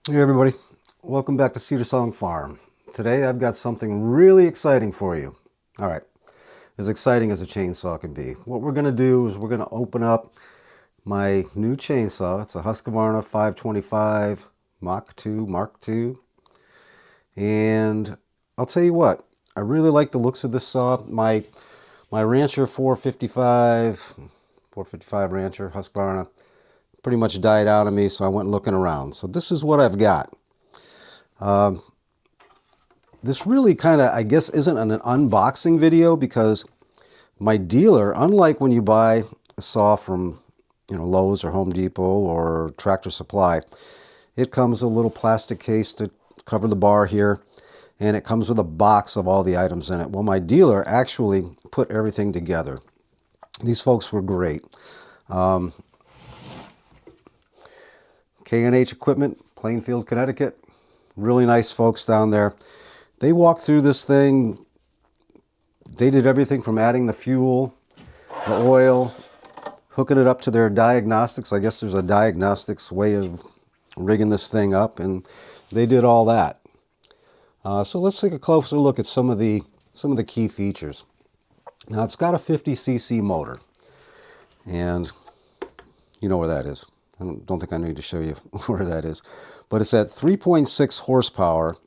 Hey everybody, welcome back to Cedar Song Farm. Today I've got something really exciting for you. All right, as exciting as a chainsaw can be. What we're going to do is we're going to open up my new chainsaw. It's a Husqvarna 525 Mach 2 Mark II. And I'll tell you what, I really like the looks of this saw. My Rancher 455 Rancher Husqvarna pretty much died out of me, so I went looking around. So this is what I've got. This really kind of, I guess, isn't an unboxing video because my dealer, unlike when you buy a saw from, Lowe's or Home Depot or Tractor Supply, it comes with a little plastic case to cover the bar here, and it comes with a box of all the items in it. Well, my dealer actually put everything together. These folks were great. K&H Equipment, Plainfield, Connecticut. Really nice folks down there. They walked through this thing. They did everything from adding the fuel, the oil, hooking it up to their diagnostics. I guess there's a diagnostics way of rigging this thing up, and they did all that. So let's take a closer look at some of the key features. Now it's got a 50cc motor, and you know where that is. I don't think I need to show you where that is, but it's at 3.6 horsepower.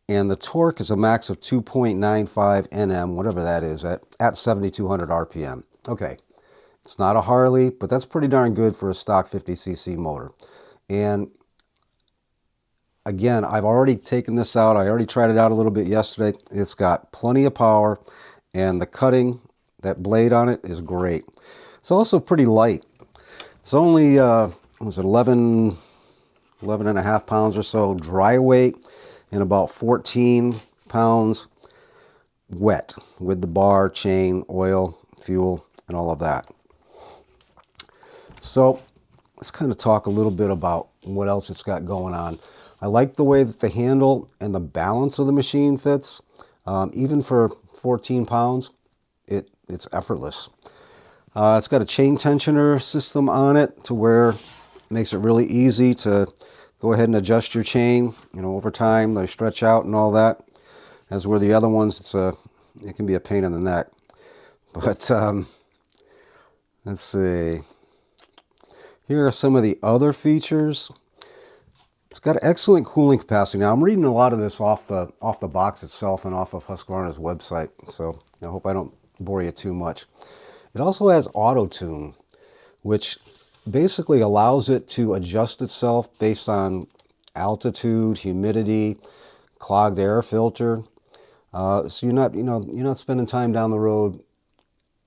And the torque is a max of 2.95 Nm, whatever that is, at 7,200 RPM. Okay, it's not a Harley, but that's pretty darn good for a stock 50cc motor. And again, I've already taken this out. I already tried it out a little bit yesterday. It's got plenty of power, and the cutting, that blade on it is great. It's also pretty light. It's only, was it 11 and a half pounds or so dry weight, and about 14 pounds wet with the bar, chain, oil, fuel, and all of that. So let's kind of talk a little bit about what else it's got going on. I like the way that the handle and the balance of the machine fits. Even for 14 pounds, it's effortless. It's got a chain tensioner system on it to where it makes it really easy to go ahead and adjust your chain. Over time they stretch out and all that. As where the other ones, it can be a pain in the neck. But let's see. Here are some of the other features. It's got excellent cooling capacity. Now I'm reading a lot of this off the box itself and off of Husqvarna's website, so I hope I don't bore you too much. It also has auto tune, which basically allows it to adjust itself based on altitude, humidity, clogged air filter. So you're not spending time down the road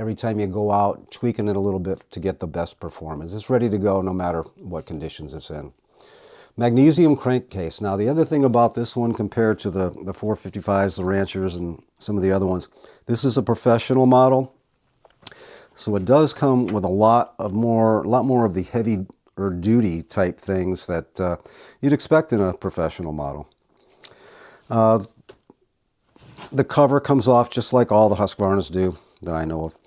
every time you go out tweaking it a little bit to get the best performance. It's ready to go no matter what conditions it's in. Magnesium crankcase. Now the other thing about this one compared to the 455s, the Ranchers, and some of the other ones, this is a professional model. So it does come with a lot more of the heavy or duty type things that you'd expect in a professional model. The cover comes off just like all the Husqvarnas do that I know of.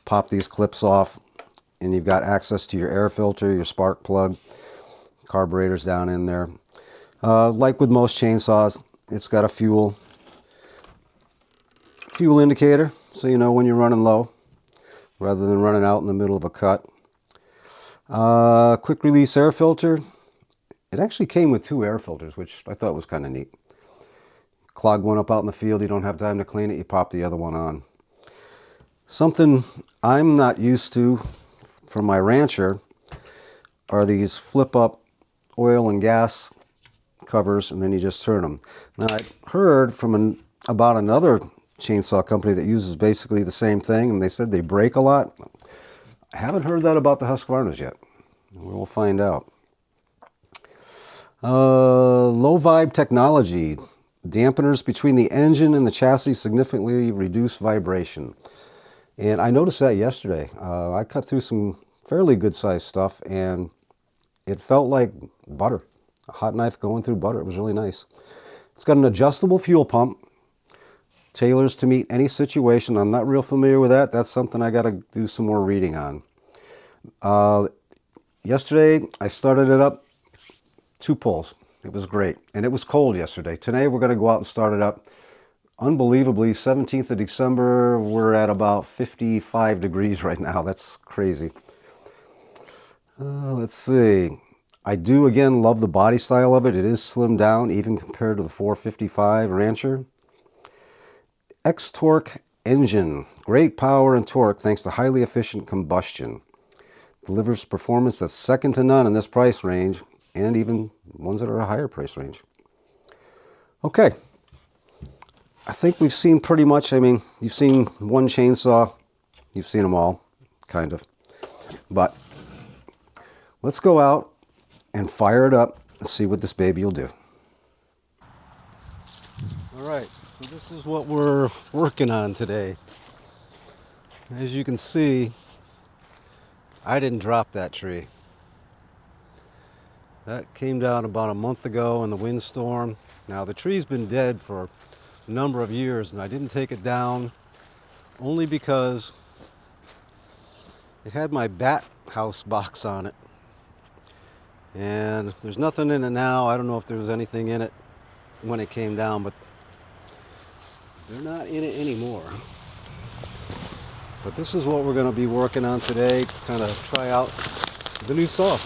Pop these clips off, and you've got access to your air filter, your spark plug, carburetors down in there. Like with most chainsaws, it's got a fuel indicator, so you know when you're running low, rather than running out in the middle of a cut. Quick release air filter. It actually came with 2 air filters, which I thought was kind of neat. Clog one up out in the field, you don't have time to clean it, you pop the other one on. Something I'm not used to from my Rancher are these flip-up oil and gas covers, and then you just turn them. Now, I heard from about another chainsaw company that uses basically the same thing, and they said they break a lot. I haven't heard that about the Husqvarnas yet. We'll find out. Low vibe technology. Dampeners between the engine and the chassis significantly reduce vibration. And I noticed that yesterday. I cut through some fairly good sized stuff, and it felt like butter. A hot knife going through butter. It was really nice. It's got an adjustable fuel pump. Tailors to meet any situation. I'm not real familiar with that. That's something I got to do some more reading on. Yesterday, I started it up. 2 pulls. It was great. And it was cold yesterday. Today we're going to go out and start it up. Unbelievably, 17th of December, we're at about 55 degrees right now. That's crazy. Let's see. I do, again, love the body style of it. It is slimmed down, even compared to the 455 Rancher. X-Torque engine. Great power and torque thanks to highly efficient combustion. Delivers performance that's second to none in this price range, and even ones that are a higher price range. Okay. I think we've seen pretty much, I mean, you've seen one chainsaw. You've seen them all, kind of. But let's go out and fire it up and see what this baby will do. All right, so this is what we're working on today. As you can see, I didn't drop that tree. That came down about a month ago in the windstorm. Now the tree's been dead for a number of years, and I didn't take it down only because it had my bat house box on it. And there's nothing in it now. I don't know if there was anything in it when it came down, but they're not in it anymore. But this is what we're going to be working on today to kind of try out the new saw.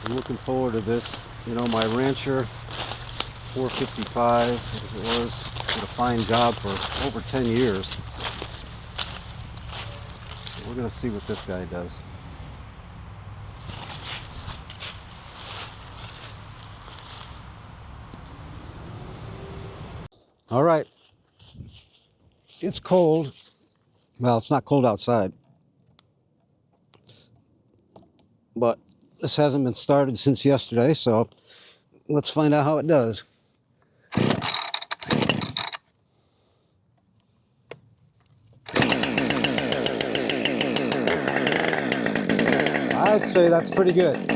I'm looking forward to this. You know, my Rancher 455, as it was, did a fine job for over 10 years. We're going to see what this guy does. All right. It's cold. Well, it's not cold outside. But this hasn't been started since yesterday, so let's find out how it does. I'd say that's pretty good.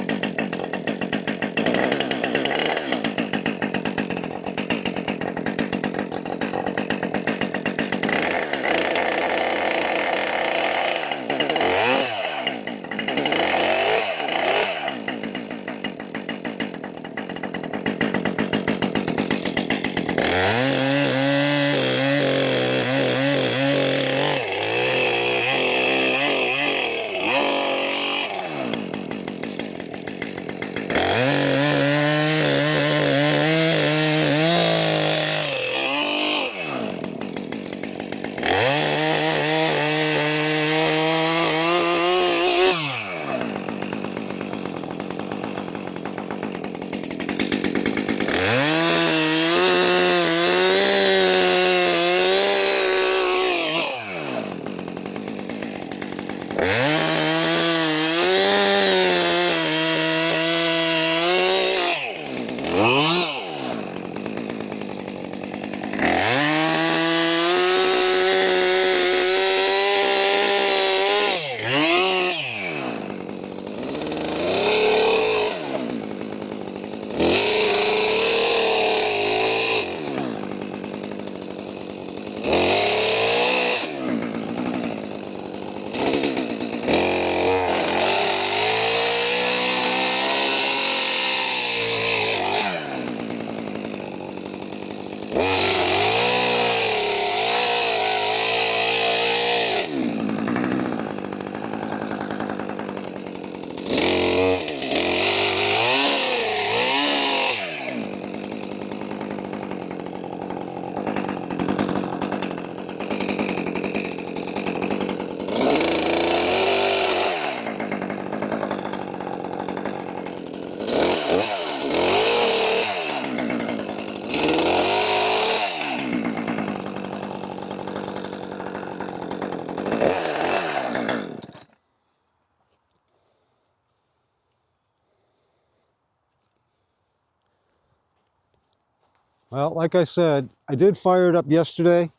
Well, like I said, I did fire it up yesterday,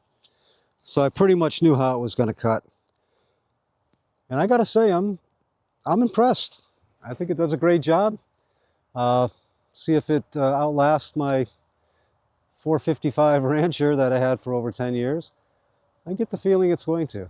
so I pretty much knew how it was going to cut. And I got to say, I'm impressed. I think it does a great job. See if it outlasts my 455 Rancher that I had for over 10 years. I get the feeling it's going to.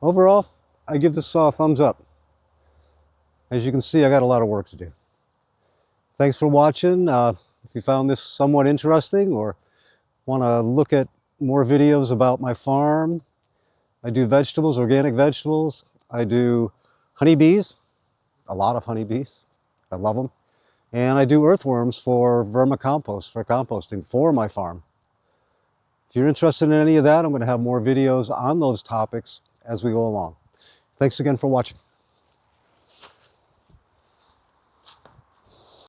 Overall, I give this saw a thumbs up. As you can see, I got a lot of work to do. Thanks for watching. If you found this somewhat interesting or want to look at more videos about my farm, I do vegetables, organic vegetables. I do honeybees, a lot of honeybees. I love them. And I do earthworms for vermicompost, for composting for my farm. If you're interested in any of that, I'm going to have more videos on those topics as we go along. Thanks again for watching.